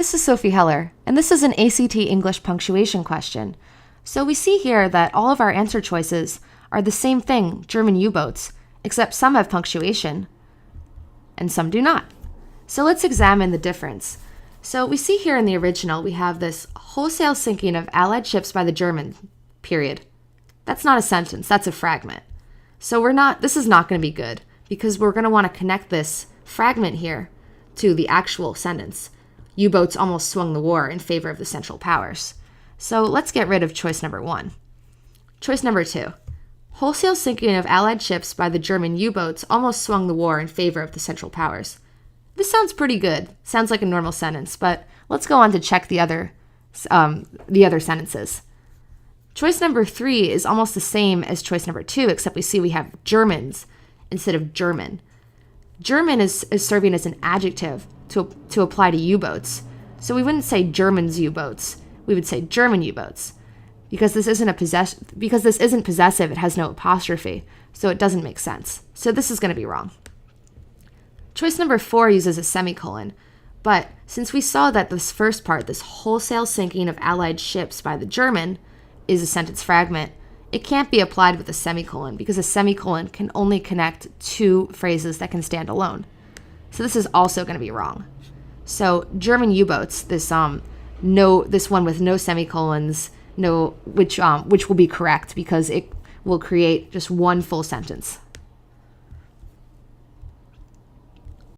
This is Sophie Heller, and this is an ACT English punctuation question. So we see here that all of our answer choices are the same thing, German U-boats, except some have punctuation and some do not. So let's examine the difference. So we see here in the original, we have this wholesale sinking of Allied ships by the German, period. That's not a sentence, that's a fragment. So this is not going to be good because we're going to want to connect this fragment here to the actual sentence. U-boats almost swung the war in favor of the Central Powers. So let's get rid of choice number 1. Choice number 2. Wholesale sinking of Allied ships by the German U-boats almost swung the war in favor of the Central Powers. This sounds pretty good. Sounds like a normal sentence, but let's go on to check the other sentences. Choice number 3 is almost the same as choice number 2, except we see we have Germans instead of German. German is serving as an adjective to apply to U-boats. So we wouldn't say Germans U-boats. We would say German U-boats. Because this isn't possessive, it has no apostrophe, so it doesn't make sense. So this is going to be wrong. Choice number 4 uses a semicolon, but since we saw that this first part, this wholesale sinking of Allied ships by the German, is a sentence fragment, it can't be applied with a semicolon because a semicolon can only connect two phrases that can stand alone. So this is also going to be wrong. So German U-boats, this one with no semicolons, which will be correct because it will create just one full sentence.